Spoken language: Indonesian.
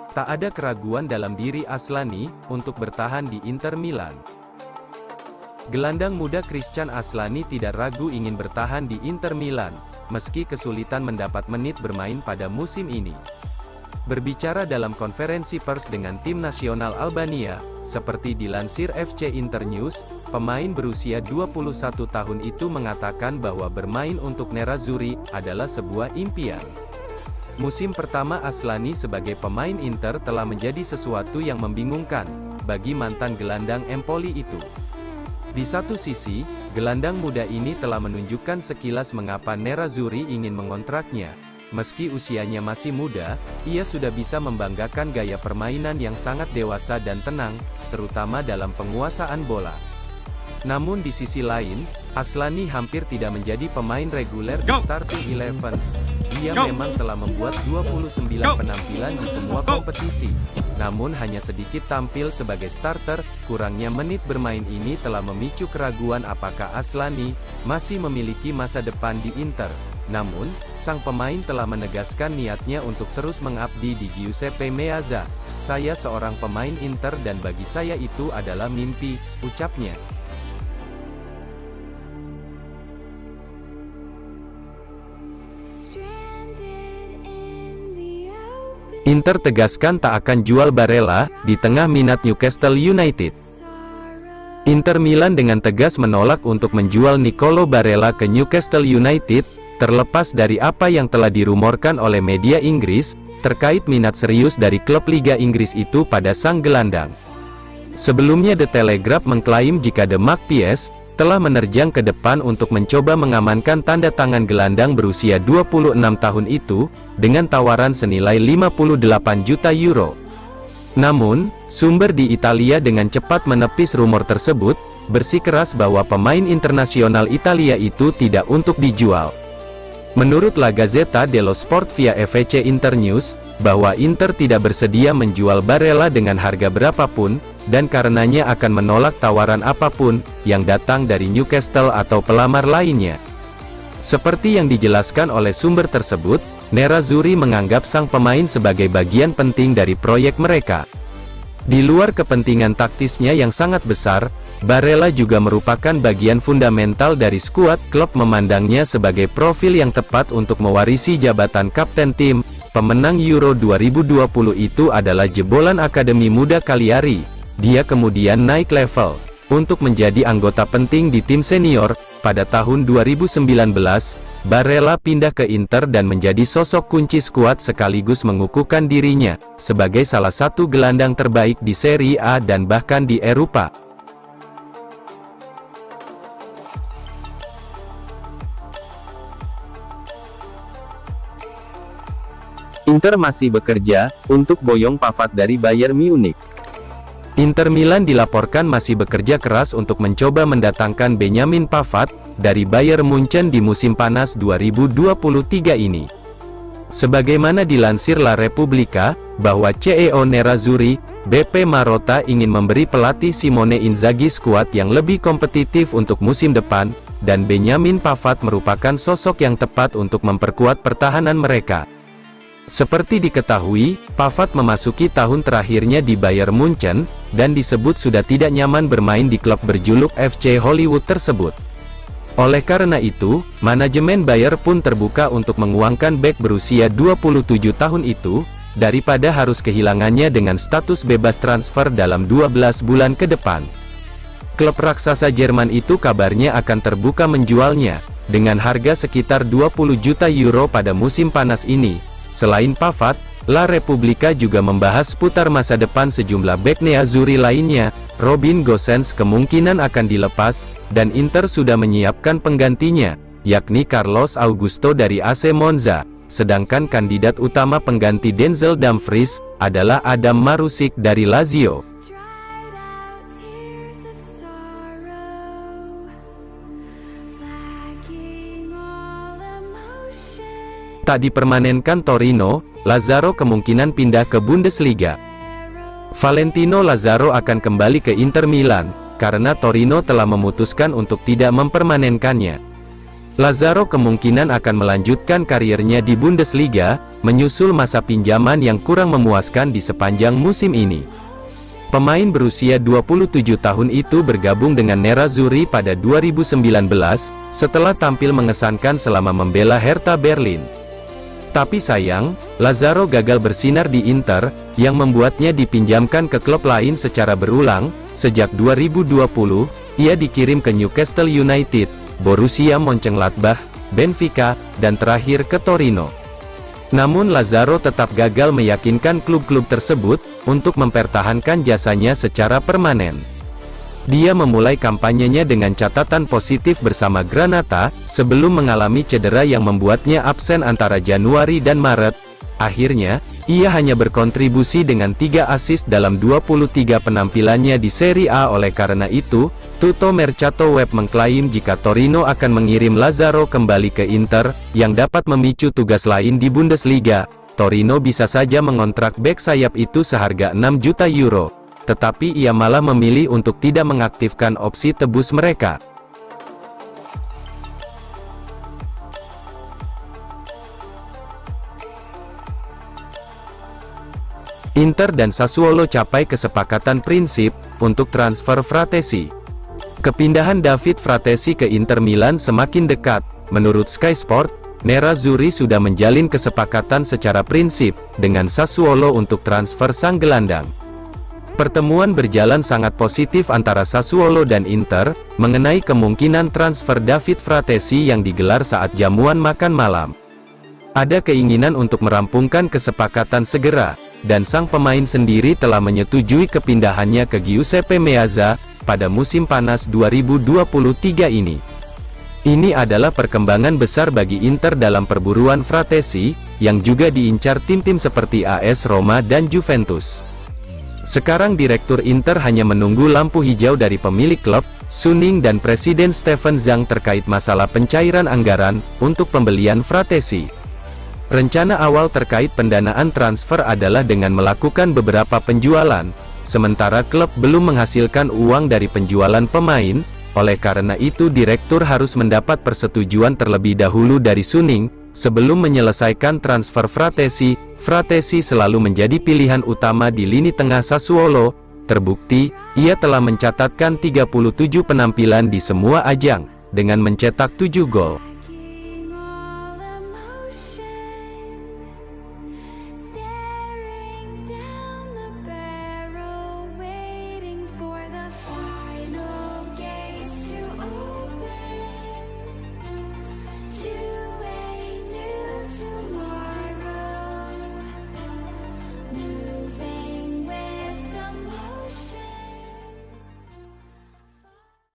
Tak ada keraguan dalam diri Aslani untuk bertahan di Inter Milan. Gelandang muda Christian Aslani tidak ragu ingin bertahan di Inter Milan, meski kesulitan mendapat menit bermain pada musim ini. Berbicara dalam konferensi pers dengan tim nasional Albania, seperti dilansir FC Internews, pemain berusia 21 tahun itu mengatakan bahwa bermain untuk Nerazzurri adalah sebuah impian. Musim pertama Aslani sebagai pemain Inter telah menjadi sesuatu yang membingungkan bagi mantan gelandang Empoli itu. Di satu sisi, gelandang muda ini telah menunjukkan sekilas mengapa Nerazzurri ingin mengontraknya. Meski usianya masih muda, ia sudah bisa membanggakan gaya permainan yang sangat dewasa dan tenang, terutama dalam penguasaan bola. Namun di sisi lain, Aslani hampir tidak menjadi pemain reguler di starting 11. Dia memang telah membuat 29 penampilan di semua kompetisi. Namun hanya sedikit tampil sebagai starter, kurangnya menit bermain ini telah memicu keraguan apakah Aslani masih memiliki masa depan di Inter. Namun, sang pemain telah menegaskan niatnya untuk terus mengabdi di Giuseppe Meazza. "Saya seorang pemain Inter dan bagi saya itu adalah mimpi," ucapnya. Inter tegaskan tak akan jual Barella, di tengah minat Newcastle United. Inter Milan dengan tegas menolak untuk menjual Nicolo Barella ke Newcastle United, terlepas dari apa yang telah dirumorkan oleh media Inggris, terkait minat serius dari klub Liga Inggris itu pada sang gelandang. Sebelumnya The Telegraph mengklaim jika The Magpies telah menerjang ke depan untuk mencoba mengamankan tanda tangan gelandang berusia 26 tahun itu, dengan tawaran senilai 58 juta euro. Namun, sumber di Italia dengan cepat menepis rumor tersebut, bersikeras bahwa pemain internasional Italia itu tidak untuk dijual. Menurut La Gazzetta dello Sport via FC Internews, bahwa Inter tidak bersedia menjual Barella dengan harga berapapun, dan karenanya akan menolak tawaran apapun yang datang dari Newcastle atau pelamar lainnya. Seperti yang dijelaskan oleh sumber tersebut, Nerazzurri menganggap sang pemain sebagai bagian penting dari proyek mereka. Di luar kepentingan taktisnya yang sangat besar, Barella juga merupakan bagian fundamental dari skuad. Klub memandangnya sebagai profil yang tepat untuk mewarisi jabatan kapten tim. Pemenang Euro 2020 itu adalah jebolan Akademi Muda Cagliari. Dia kemudian naik level untuk menjadi anggota penting di tim senior. Pada tahun 2019, Barella pindah ke Inter dan menjadi sosok kunci skuad sekaligus mengukuhkan dirinya sebagai salah satu gelandang terbaik di Serie A dan bahkan di Eropa. Inter masih bekerja untuk boyong Pavard dari Bayern Munich. Inter Milan dilaporkan masih bekerja keras untuk mencoba mendatangkan Benjamin Pavard dari Bayern Munchen di musim panas 2023 ini. Sebagaimana dilansir La Repubblica, bahwa CEO Nerazzurri, BP Marotta ingin memberi pelatih Simone Inzaghi skuad yang lebih kompetitif untuk musim depan, dan Benjamin Pavard merupakan sosok yang tepat untuk memperkuat pertahanan mereka. Seperti diketahui, Pavard memasuki tahun terakhirnya di Bayern Munchen, dan disebut sudah tidak nyaman bermain di klub berjuluk FC Hollywood tersebut. Oleh karena itu, manajemen Bayern pun terbuka untuk menguangkan bek berusia 27 tahun itu, daripada harus kehilangannya dengan status bebas transfer dalam 12 bulan ke depan. Klub raksasa Jerman itu kabarnya akan terbuka menjualnya, dengan harga sekitar 20 juta euro pada musim panas ini. Selain Pavard, La Repubblica juga membahas seputar masa depan sejumlah bek Nerazzurri lainnya. Robin Gosens kemungkinan akan dilepas, dan Inter sudah menyiapkan penggantinya, yakni Carlos Augusto dari AC Monza. Sedangkan kandidat utama pengganti Denzel Dumfries adalah Adam Marusic dari Lazio. Tak dipermanenkan Torino, Lazzaro kemungkinan pindah ke Bundesliga. Valentino Lazzaro akan kembali ke Inter Milan, karena Torino telah memutuskan untuk tidak mempermanenkannya. Lazaro kemungkinan akan melanjutkan karirnya di Bundesliga, menyusul masa pinjaman yang kurang memuaskan di sepanjang musim ini. Pemain berusia 27 tahun itu bergabung dengan Nerazzurri pada 2019, setelah tampil mengesankan selama membela Hertha Berlin. Tapi sayang, Lazaro gagal bersinar di Inter, yang membuatnya dipinjamkan ke klub lain secara berulang. Sejak 2020, ia dikirim ke Newcastle United, Borussia Mönchengladbach, Benfica, dan terakhir ke Torino. Namun Lazaro tetap gagal meyakinkan klub-klub tersebut untuk mempertahankan jasanya secara permanen. Dia memulai kampanyenya dengan catatan positif bersama Granata, sebelum mengalami cedera yang membuatnya absen antara Januari dan Maret. Akhirnya, ia hanya berkontribusi dengan 3 assist dalam 23 penampilannya di Serie A. Oleh karena itu, Tutto Mercato Web mengklaim jika Torino akan mengirim Lazaro kembali ke Inter, yang dapat memicu tugas lain di Bundesliga, Torino bisa saja mengontrak bek sayap itu seharga 6 juta euro. Tetapi ia malah memilih untuk tidak mengaktifkan opsi tebus mereka. Inter dan Sassuolo capai kesepakatan prinsip untuk transfer Fratesi. Kepindahan David Fratesi ke Inter Milan semakin dekat. Menurut Sky Sport, Nerazzurri sudah menjalin kesepakatan secara prinsip dengan Sassuolo untuk transfer sang gelandang. Pertemuan berjalan sangat positif antara Sassuolo dan Inter, mengenai kemungkinan transfer David Fratesi yang digelar saat jamuan makan malam. Ada keinginan untuk merampungkan kesepakatan segera, dan sang pemain sendiri telah menyetujui kepindahannya ke Giuseppe Meazza, pada musim panas 2023 ini. Ini adalah perkembangan besar bagi Inter dalam perburuan Fratesi, yang juga diincar tim-tim seperti AS Roma dan Juventus. Sekarang Direktur Inter hanya menunggu lampu hijau dari pemilik klub, Suning dan Presiden Steven Zhang terkait masalah pencairan anggaran, untuk pembelian Fratesi. Rencana awal terkait pendanaan transfer adalah dengan melakukan beberapa penjualan, sementara klub belum menghasilkan uang dari penjualan pemain. Oleh karena itu direktur harus mendapat persetujuan terlebih dahulu dari Suning, sebelum menyelesaikan transfer Fratesi. Fratesi selalu menjadi pilihan utama di lini tengah Sassuolo. Terbukti, ia telah mencatatkan 37 penampilan di semua ajang, dengan mencetak 7 gol.